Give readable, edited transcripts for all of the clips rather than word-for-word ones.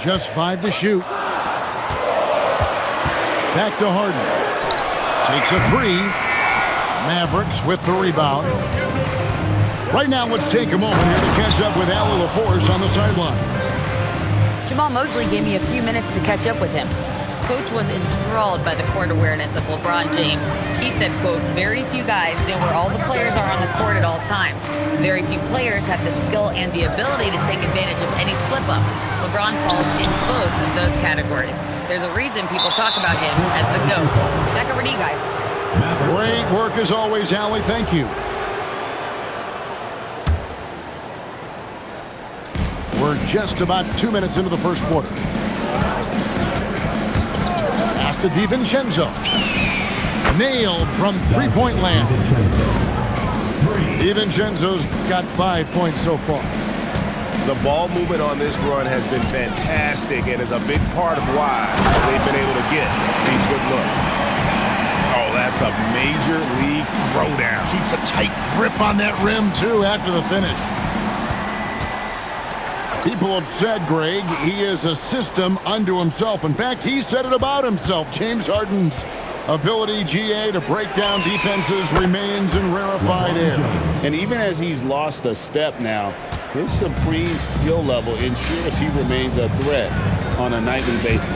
Just 5 to shoot. Back to Harden. Takes a 3. Mavericks with the rebound. Right now, let's take a moment here to catch up with Allie LaForce on the sideline. Jamahl Mosley gave me a few minutes to catch up with him. Coach was enthralled by the court awareness of LeBron James. He said, quote, very few guys know where all the players are on the court at all times. Very few players have the skill and the ability to take advantage of any slip-up. LeBron falls in both of those categories. There's a reason people talk about him as the GOAT. Back over to you guys. Great work as always, Allie. Thank you. We're just about 2 minutes into the first quarter. Pass to DiVincenzo. Nailed from three-point land. DiVincenzo's got 5 points so far. The ball movement on this run has been fantastic and is a big part of why they've been able to get these good looks. Oh, that's a major league throwdown. Keeps a tight grip on that rim, too, after the finish. People have said, Greg, he is a system unto himself. In fact, he said it about himself. James Harden's ability, GA, to break down defenses remains in rarefied air. And even as he's lost a step now, his supreme skill level ensures he remains a threat on a nightly basis.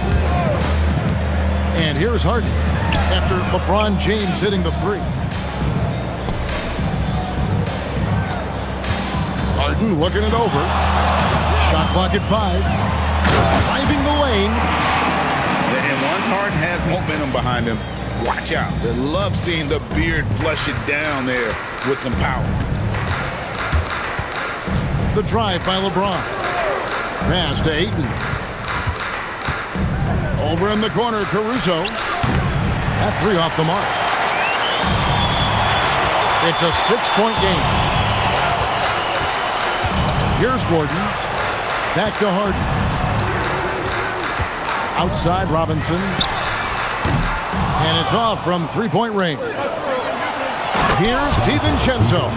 And here's Harden after LeBron James hitting the 3. Harden looking it over. Shot clock at 5. Driving the lane. And once Harden has momentum behind him, watch out. They love seeing the beard flush it down there with some power. The drive by LeBron. Pass to Ayton. Over in the corner, Caruso. That 3 off the mark. It's a 6-point game. Here's Gordon. Back to Harden. Outside Robinson. And it's off from three-point range. Here's DiVincenzo.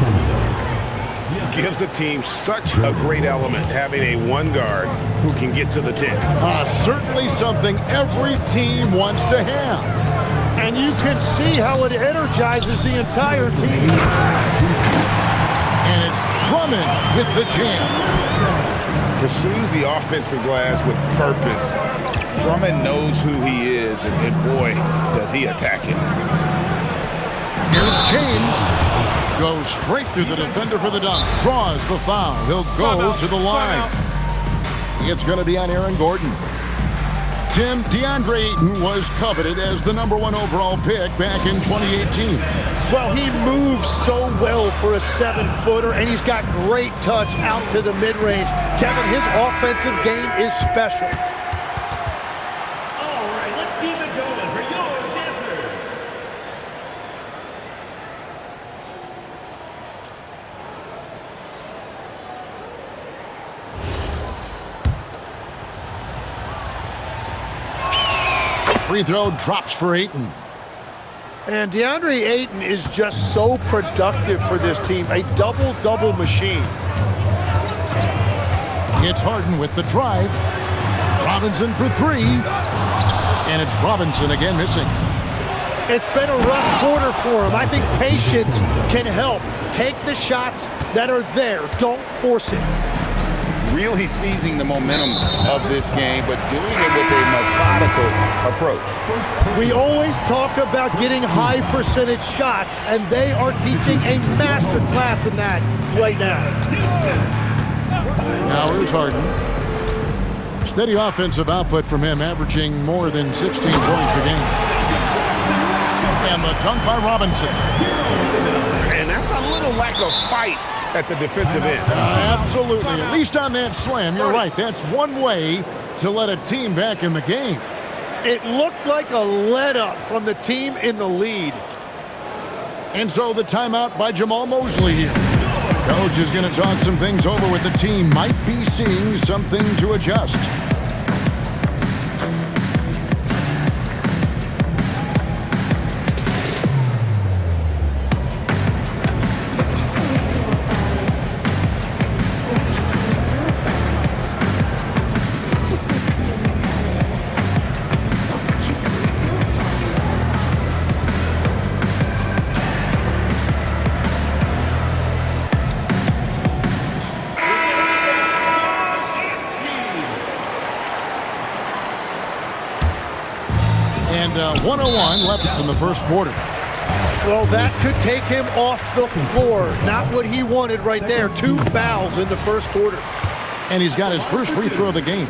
Gives the team such a great element having a one guard who can get to the 10. Certainly something every team wants to have. And you can see how it energizes the entire team. And it's Drummond with the jam. Pursues the offensive glass with purpose. Drummond knows who he is, and boy, does he attack it. Here's James. Goes straight through the defender for the dunk. Draws the foul. He'll go to the line. It's going to be on Aaron Gordon. Tim, DeAndre Ayton was coveted as the #1 overall pick back in 2018. Well, he moves so well for a 7-footer, and he's got great touch out to the mid-range. Kevin, his offensive game is special. All right, let's keep it going for your dancers. Free throw drops for Ayton. And DeAndre Ayton is just so productive for this team. A double-double machine. It's Harden with the drive. Robinson for 3. And it's Robinson again missing. It's been a rough quarter for him. I think patience can help. Take the shots that are there. Don't force it. Really seizing the momentum of this game, but doing it with a methodical approach. We always talk about getting high percentage shots, and they are teaching a master class in that right now. Now here's Harden. Steady offensive output from him, averaging more than 16 points a game. And the dunk by Robinson. And that's a little lack of fight at the defensive end. Absolutely. At least on that slam, you're right. That's one way to let a team back in the game. It looked like a let-up from the team in the lead. And so the timeout by Jamahl Mosley here. Coach is going to talk some things over with the team. Might be seeing something to adjust. And 1:01 left in the first quarter. Well, that could take him off the floor. Not what he wanted right there. 2 fouls in the first quarter. And he's got his first free throw of the game.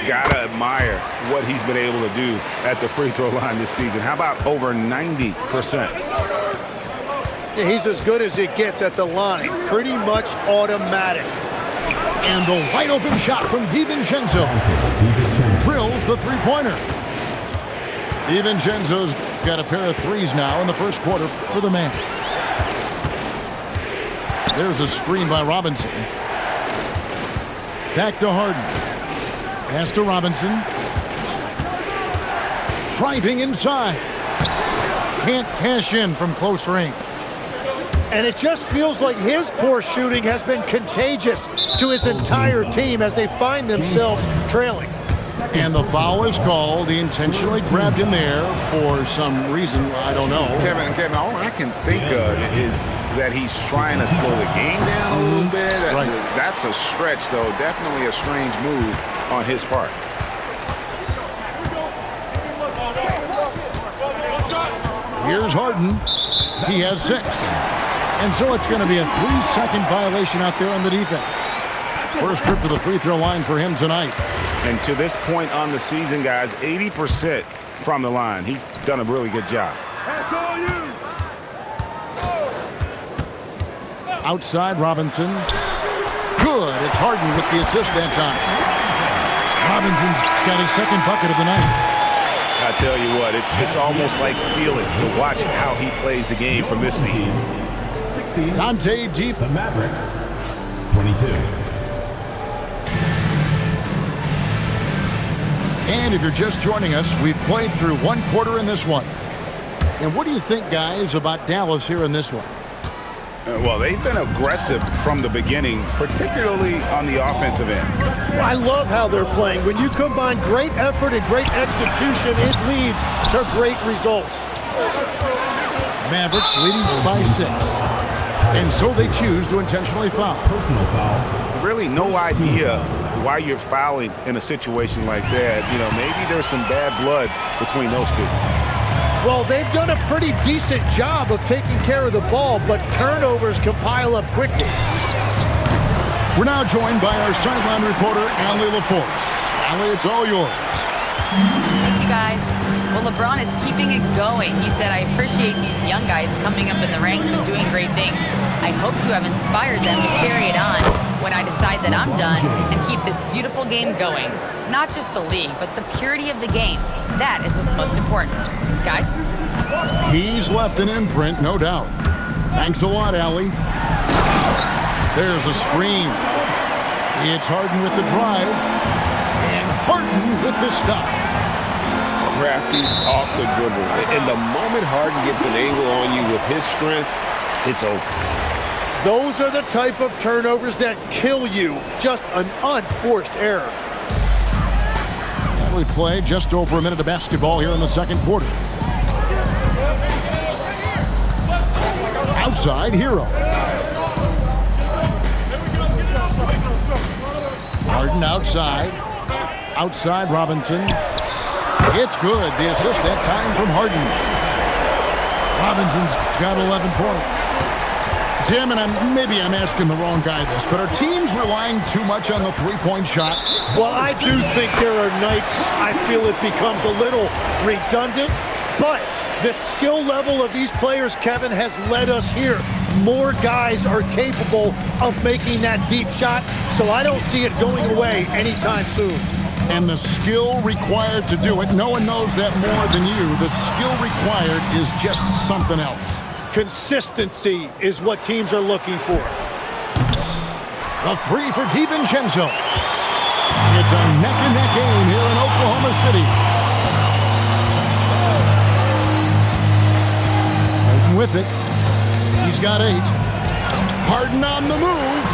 Gotta admire what he's been able to do at the free throw line this season. How about over 90%? Yeah, he's as good as it gets at the line. Pretty much automatic. And the wide open shot from DiVincenzo. Drills the three-pointer. DiVincenzo's got a pair of threes now in the first quarter for the Mavs. There's a screen by Robinson. Back to Harden. Pass to Robinson. Driving inside. Can't cash in from close range. And it just feels like his poor shooting has been contagious to his entire team as they find themselves trailing. And the foul is called. He intentionally grabbed him there for some reason. I don't know. Kevin, all I can think of is that he's trying to slow the game down a little bit. Right. That's a stretch, though. Definitely a strange move on his part. Here's Harden. He has 6. And so it's going to be a 3-second violation out there on the defense. First trip to the free throw line for him tonight. And to this point on the season, guys, 80% from the line. He's done a really good job. Outside Robinson. Good. It's Harden with the assist that time. Robinson's got his second bucket of the night. I tell you what, it's almost like stealing to watch how he plays the game from this scene. Dante deep. The Mavericks, 22. And if you're just joining us, we've played through one quarter in this one. And what do you think, guys, about Dallas here in this one? Well, they've been aggressive from the beginning, particularly on the offensive end. I love how they're playing. When you combine great effort and great execution, it leads to great results. Mavericks leading by 6. And so they choose to intentionally foul. Personal foul. Really no idea why you're fouling in a situation like that. You know, maybe there's some bad blood between those two. Well, they've done a pretty decent job of taking care of the ball, but turnovers can pile up quickly. We're now joined by our sideline reporter, Allie LaForce. Allie, it's all yours. Thank you, guys. Well, LeBron is keeping it going. He said, I appreciate these young guys coming up in the ranks and doing great things. I hope to have inspired them to carry it on when I decide that I'm done and keep this beautiful game going. Not just the league, but the purity of the game. That is what's most important. Guys? He's left an imprint, no doubt. Thanks a lot, Allie. There's a screen. It's Harden with the drive. And Harden with the stuff. Crafty off the dribble. And the moment Harden gets an angle on you with his strength, it's over. Those are the type of turnovers that kill you. Just an unforced error. We play just over a minute of basketball here in the second quarter. Outside, Hero. Harden outside. Outside, Robinson. It's good. The assist that time from Harden. Robinson's got 11 points. Tim, and maybe I'm asking the wrong guy this, but are teams relying too much on the three-point shot? Well, I do think there are nights I feel it becomes a little redundant, but the skill level of these players, Kevin, has led us here. More guys are capable of making that deep shot, so I don't see it going away anytime soon. And the skill required to do it, no one knows that more than you. The skill required is just something else. Consistency is what teams are looking for. A three for DiVincenzo. It's a neck-and-neck game here in Oklahoma City. Harden with it. He's got 8. Harden on the move.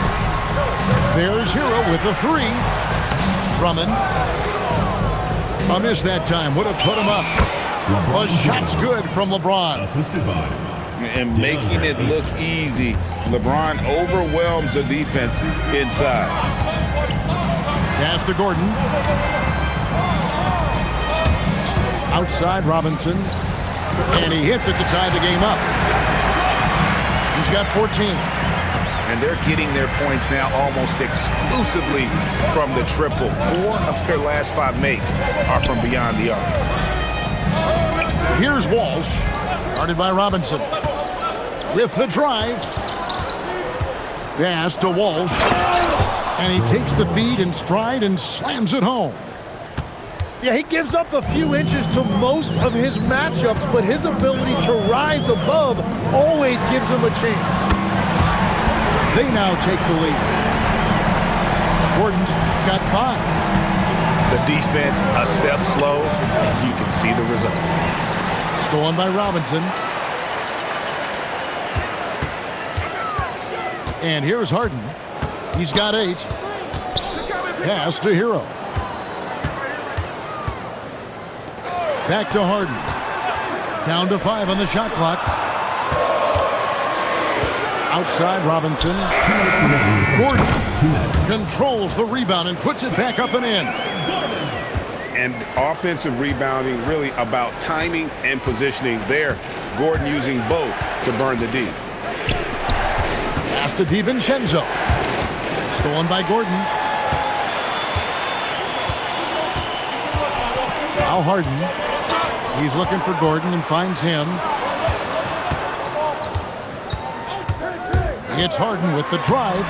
There's Hero with the 3. Drummond. A miss that time. Would have put him up. A shot's good from LeBron. Assisted by And making it look easy. LeBron overwhelms the defense inside. Pass to Gordon. Outside Robinson. And he hits it to tie the game up. He's got 14. And they're getting their points now almost exclusively from the triple. 4 of their last 5 makes are from beyond the arc. Here's Walsh, guarded by Robinson. With the drive. Pass to Walsh. And he takes the feed in stride and slams it home. Yeah, he gives up a few inches to most of his matchups, but his ability to rise above always gives him a chance. They now take the lead. Gordon's got 5. The defense a step slow, and you can see the results. Stolen by Robinson. And here's Harden. He's got 8. Pass to Hero. Back to Harden. Down to 5 on the shot clock. Outside Robinson. Gordon controls the rebound and puts it back up and in. And offensive rebounding really about timing and positioning there. Gordon using both to burn the D. Pass to DiVincenzo. Stolen by Gordon. Now Harden. He's looking for Gordon and finds him. It's Harden with the drive.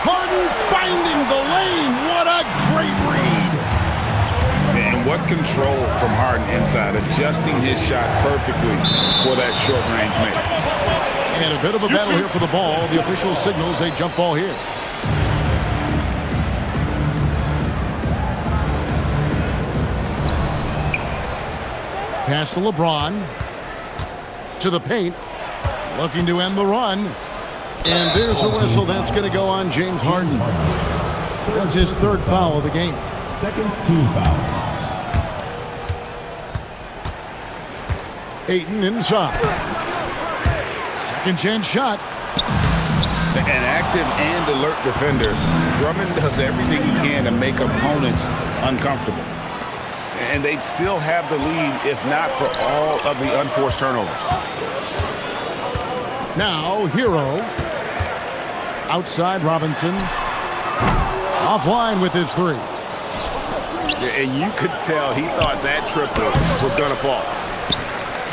Harden finding the lane. What a great read. And what control from Harden inside, adjusting his shot perfectly for that short-range make. And a bit of a battle here for the ball. The official signals a jump ball here. Pass to LeBron. To the paint. Looking to end the run. And there's a whistle. That's going to go on James Harden. That's his 3rd foul of the game. Second team foul. Ayton inside. Second chance shot. An active and alert defender, Drummond does everything he can to make opponents uncomfortable. And they'd still have the lead if not for all of the unforced turnovers. Now, Hero. Outside Robinson. Offline with his 3. And you could tell he thought that triple was going to fall.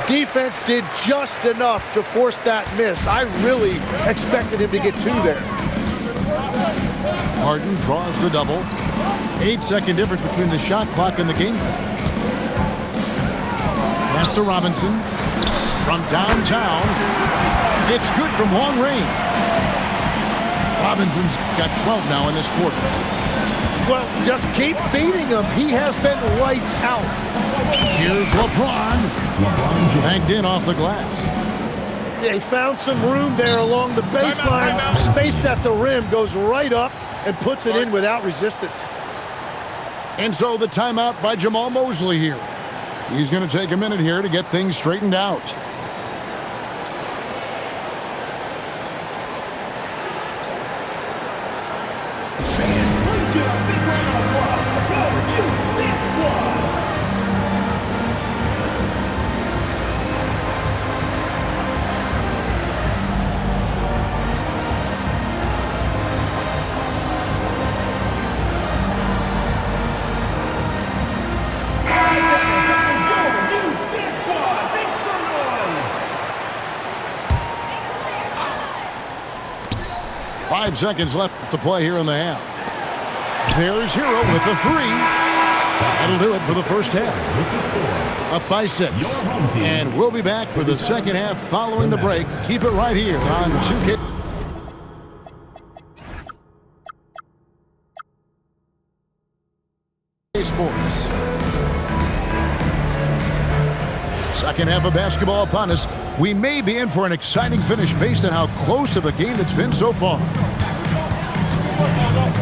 Defense did just enough to force that miss. I really expected him to get 2 there. Harden draws the double. 8-second difference between the shot clock and the game clock. Pass to Robinson. From downtown. It's good from long range. Robinson's got 12 now in this quarter. Well, just keep feeding him. He has been lights out. Here's LeBron. Banked in off the glass. Yeah, he found some room there along the baseline. Space at the rim, goes right up and puts it in without resistance. And so the timeout by Jamahl Mosley here. He's going to take a minute here to get things straightened out. Five seconds left to play here in the half. There's Hero with the 3. That'll do it for the first half. Up by 6. And we'll be back for the second half following the break. Keep it right here on 2K. Sports. Second half of basketball upon us. We may be in for an exciting finish based on how close of a game it's been so far.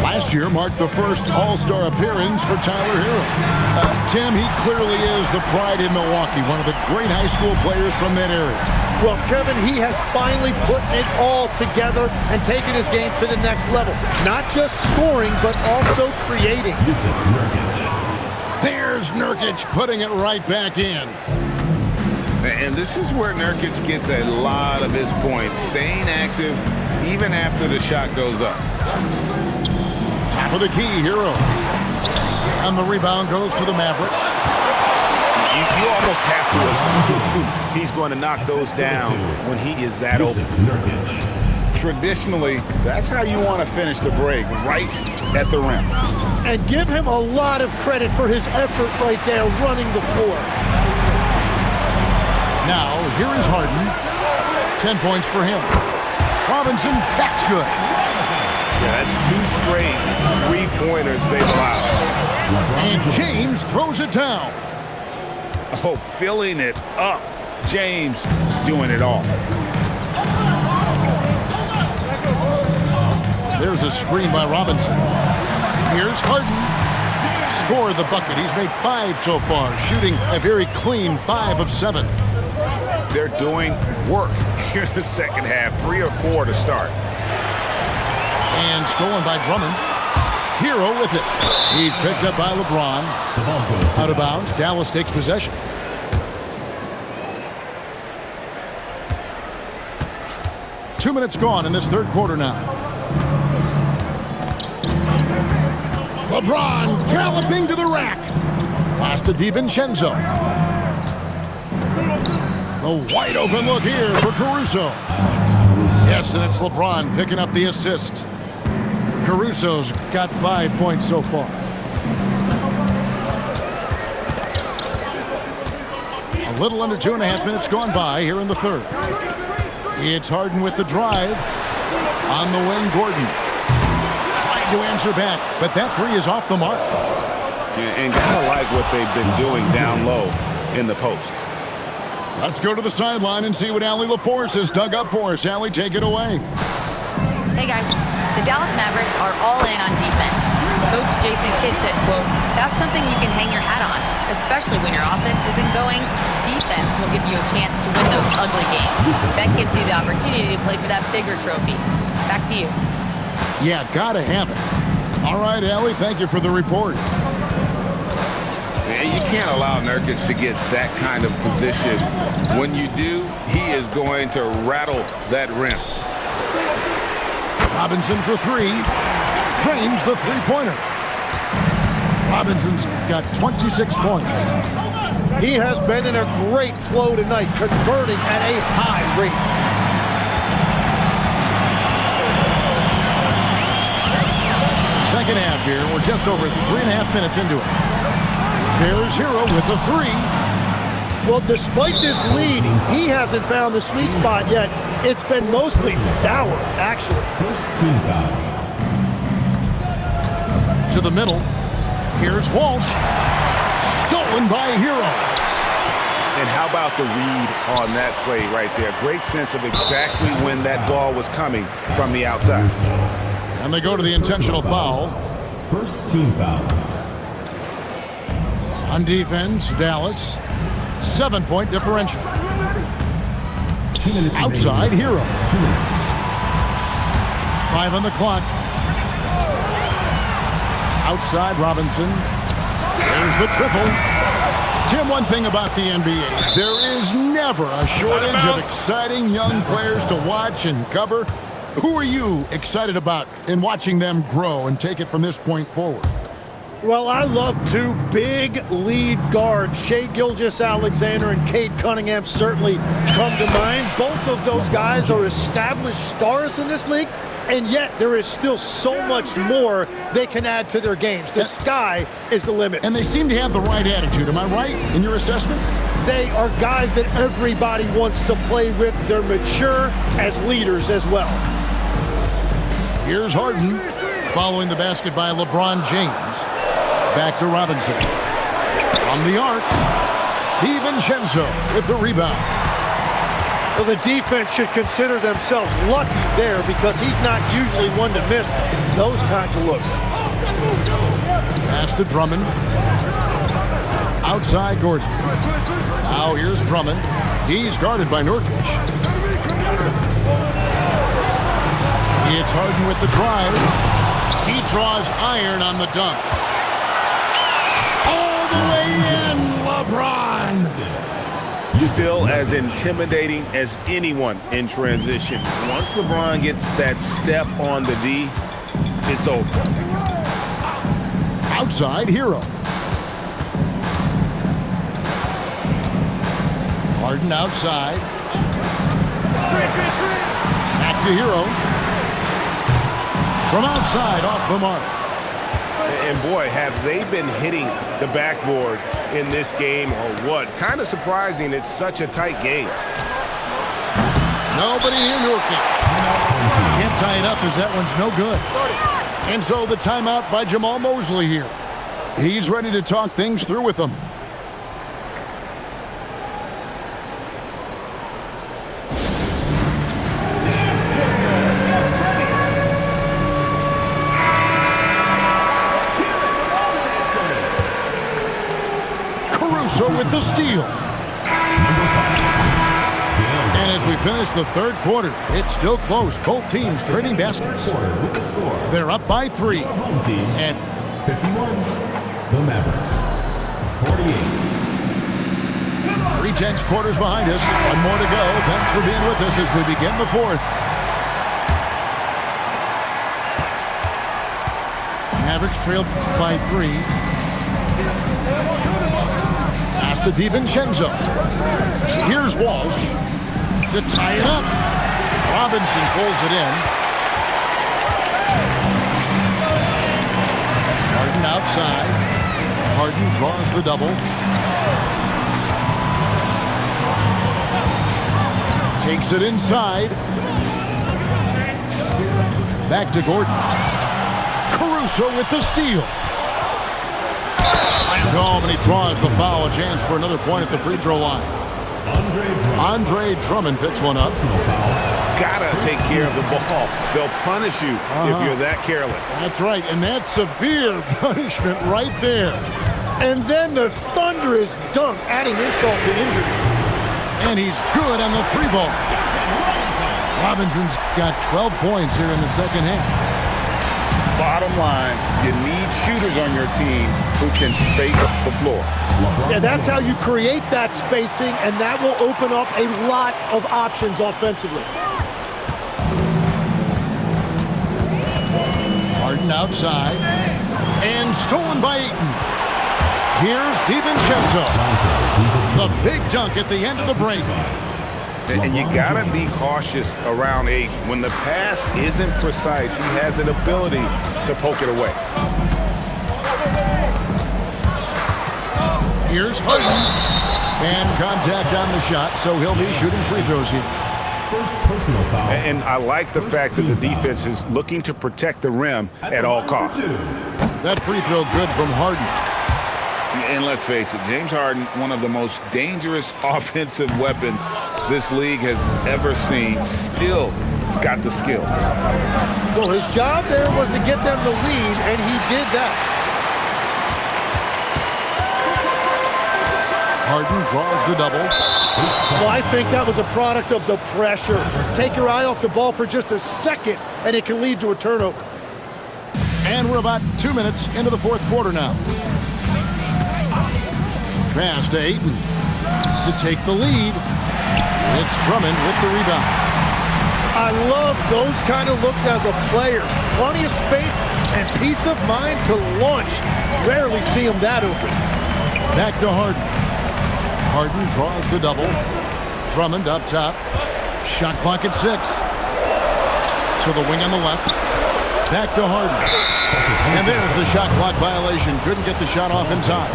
Last year marked the first All-Star appearance for Tyler Hero. Tim, he clearly is the pride in Milwaukee, one of the great high school players from that area. Well, Kevin, he has finally put it all together and taken his game to the next level. Not just scoring, but also creating. There's Nurkic putting it right back in. And this is where Nurkic gets a lot of his points, staying active even after the shot goes up. Top of the key, Hero. And the rebound goes to the Mavericks. You almost have to assume he's going to knock those down when he is that open. Traditionally, that's how you want to finish the break, right at the rim. And give him a lot of credit for his effort right there running the floor. Now, here is Harden. 10 points for him. Robinson, that's good. Yeah, that's 2 straight three-pointers they've allowed. And James throws it down. Oh, filling it up. James doing it all. There's a screen by Robinson. Here's Harden. Scored the bucket. He's made 5 so far, shooting a very clean 5 of 7. They're doing work here in the second half. 3 or 4 to start. And stolen by Drummond. Hero with it. He's picked up by LeBron. Out of bounds. Dallas takes possession. Two minutes gone in this third quarter now. LeBron galloping to the rack. Pass to DiVincenzo. The wide open look here for Caruso. Yes, and it's LeBron picking up the assist. Caruso's got 5 points so far. A little under 2.5 minutes gone by here in the third. It's Harden with the drive. On the wing, Gordon. Trying to answer back, but that 3 is off the mark. And kind of like what they've been doing down low in the post. Let's go to the sideline and see what Allie LaForce has dug up for us. Allie, take it away. Hey guys, the Dallas Mavericks are all in on defense. Coach Jason Kidd said, quote, "That's something you can hang your hat on, especially when your offense isn't going. Defense will give you a chance to win those ugly games. That gives you the opportunity to play for that bigger trophy." Back to you. Yeah, gotta have it. All right, Allie, thank you for the report. And you can't allow Nurkic to get that kind of position. When you do, he is going to rattle that rim. Robinson for 3. Drains the three-pointer. Robinson's got 26 points. He has been in a great flow tonight, converting at a high rate. Second half here. We're just over 3.5 minutes into it. There's Hero with the 3. Well, despite this lead, he hasn't found the sweet spot yet. It's been mostly sour, actually. First team foul. To the middle. Here's Walsh. Stolen by Hero. And how about the read on that play right there? Great sense of exactly when that ball was coming from the outside. And they go to the intentional foul. First team foul. On defense, Dallas. 7-point differential. 2 minutes Outside, remaining. Hero. 2 minutes. 5 on the clock. Outside, Robinson. There's the triple. Tim, one thing about the NBA, there is never a shortage of exciting young players to watch and cover. Who are you excited about in watching them grow and take it from this point forward? Well, I love 2 big lead guards. Shai Gilgeous-Alexander and Cade Cunningham certainly come to mind. Both of those guys are established stars in this league, and yet there is still so much more they can add to their games. The sky is the limit. And they seem to have the right attitude. Am I right in your assessment? They are guys that everybody wants to play with. They're mature as leaders as well. Here's Harden following the basket by LeBron James. Back to Robinson. From the arc, DiVincenzo with the rebound. Well, the defense should consider themselves lucky there because he's not usually one to miss those kinds of looks. Pass to Drummond. Outside Gordon. Now here's Drummond. He's guarded by Nurkic. It's Harden with the drive. He draws iron on the dunk. Oh, the way in, LeBron. Still as intimidating as anyone in transition. Once LeBron gets that step on the D, it's over. Outside Hero. Harden outside. Back to Hero. From outside, off the mark. And boy, have they been hitting the backboard in this game or what? Kind of surprising it's such a tight game. Nobody here, Nurkic. Can't tie it up as that one's no good. And so the timeout by Jamal Mosley here. He's ready to talk things through with them. With the steal. And as we finish the third quarter, it's still close. Both teams trading baskets. They're up by 3. And 51, the Mavericks. 48. 3/10 quarters behind us. One more to go. Thanks for being with us as we begin the fourth. Mavericks trail by 3. To DiVincenzo. Here's Walsh to tie it up. Robinson pulls it in. Harden outside. Harden draws the double. Takes it inside. Back to Gordon. Caruso with the steal. Slammed home, and he draws the foul. A chance for another point at the free throw line. Andre Drummond picks one up. Gotta take care of the ball. They'll punish you if you're that careless. That's right, and that's severe punishment right there. And then the thunderous dunk, adding insult to injury. And he's good on the 3 ball. Robinson's got 12 points here in the second half. Bottom line, you need shooters on your team who can space the floor. Yeah, that's how you create that spacing, and that will open up a lot of options offensively. Harden outside. And stolen by Ayton. Here's DiVincenzo. The big dunk at the end of the break. And you gotta be cautious around Ayton. When the pass isn't precise, he has an ability to poke it away. Here's Harden. And contact on the shot, so he'll be shooting free throws here. First personal foul. And I like the fact that the defense is looking to protect the rim at all costs. That free throw good from Harden. And let's face it, James Harden, one of the most dangerous offensive weapons this league has ever seen, still has got the skills. Well, his job there was to get them the lead, and he did that. Harden draws the double. Well, I think that was a product of the pressure. Take your eye off the ball for just a second, and it can lead to a turnover. And we're about 2 minutes into the fourth quarter now. Pass to Ayton to take the lead. It's Drummond with the rebound. I love those kind of looks as a player. Plenty of space and peace of mind to launch. Rarely see him that open. Back to Harden. Harden draws the double. Drummond up top. Shot clock at 6. To the wing on the left. Back to Harden. And there's the shot clock violation. Couldn't get the shot off in time.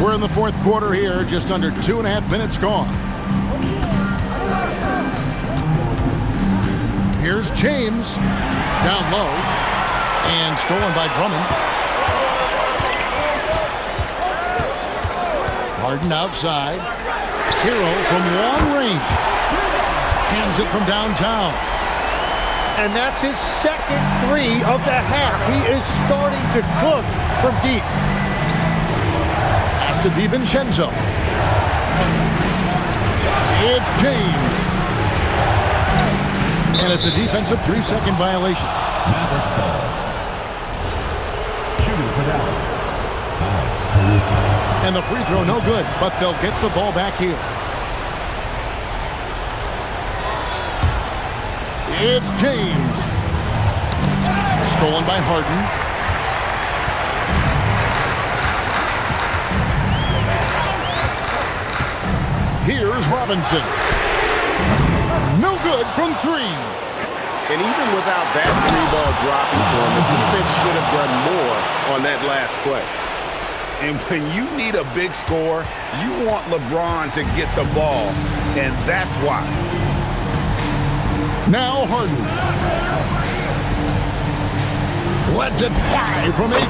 We're in the fourth quarter here, just under 2.5 minutes gone. Here's James, down low, and stolen by Drummond. Harden outside. Hero from long range. Hands it from downtown. And that's his second 3 of the half. He is starting to cook from deep. To DiVincenzo. It's James. And it's a defensive 3-second violation. Mavericks ball. Shooting for Dallas. misses. And the free throw no good, but they'll get the ball back here. It's James. Stolen by Harden. Here's Robinson. No good from three. And even without that three ball dropping for him, the defense should have done more on that last play. And when you need a big score, you want LeBron to get the ball, and that's why. Now Harden. Lets it fly from 18.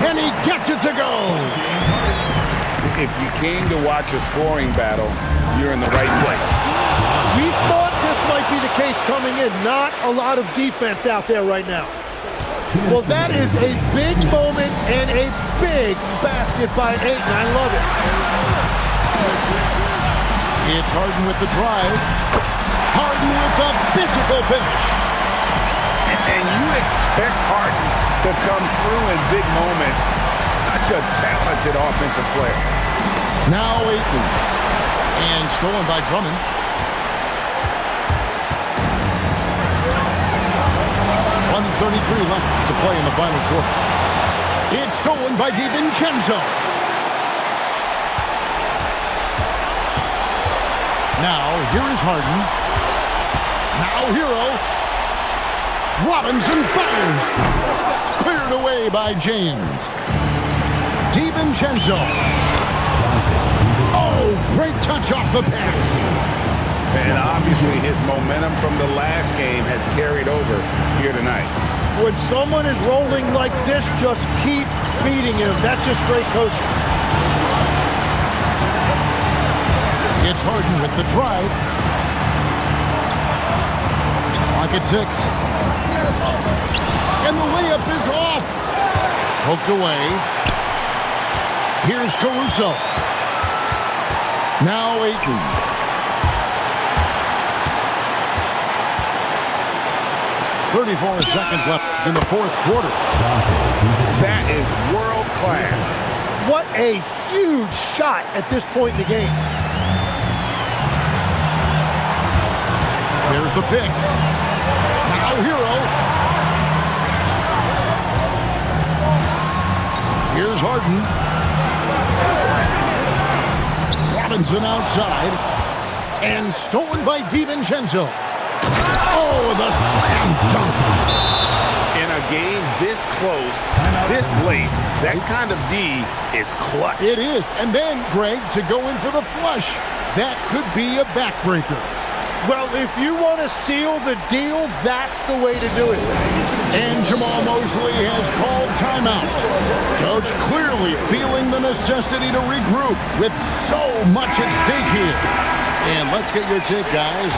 And he gets it to go. If you came to watch a scoring battle, you're in the right place. We thought this might be the case coming in. Not a lot of defense out there right now. Well, that is a big moment and a big basket by Ayton. I love it. It's Harden with the drive. Harden with the physical finish. And you expect Harden to come through in big moments. Such a talented offensive player. Now Ayton. And stolen by Drummond. .133 left to play in the final quarter. It's stolen by DiVincenzo. Now, here is Harden. Now, Hero. Robinson fires. Cleared away by James. DiVincenzo. Oh, great touch off the pass. And obviously his momentum from the last game has carried over here tonight. When someone is rolling like this, just keep feeding him. That's just great coaching. It's Harden with the drive. Clock at 6. And the layup is off. Poked away. Here's Caruso. Now Ayton. 34 seconds left in the fourth quarter. That is world class. What a huge shot at this point in the game. There's the pick. Now Hero. Here's Harden. Robinson outside. And stolen by DiVincenzo. Oh, the slam dunk. In a game this close, this late, that kind of D is clutch. It is. And then, Greg, to go in for the flush. That could be a backbreaker. Well, if you want to seal the deal, that's the way to do it. And Jamal Mosley has called timeout. Coach clearly feeling the necessity to regroup with so much at stake here. And let's get your take, guys.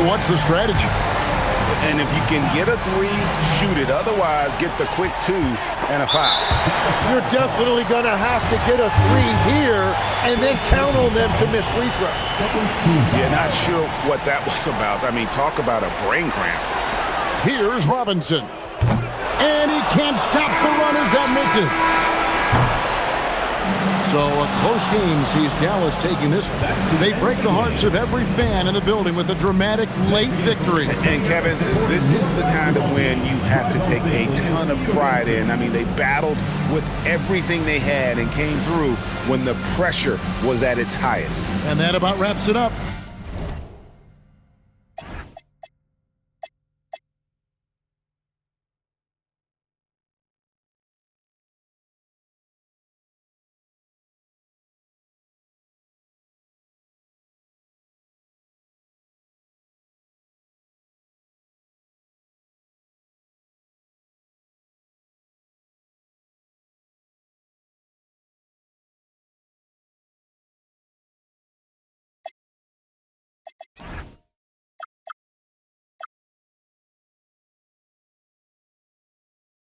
What's the strategy? And if you can get a three, shoot it. Otherwise, get the quick 2 and a foul. You're definitely going to have to get a 3 here and then count on them to miss free throws. Yeah, not sure what that was about. I mean, talk about a brain cramp. Here's Robinson. And he can't stop the runners that miss it. So a close game sees Dallas taking this one. They break the hearts of every fan in the building with a dramatic late victory. And Kevin, this is the kind of win you have to take a ton of pride in. I mean, they battled with everything they had and came through when the pressure was at its highest. And that about wraps it up.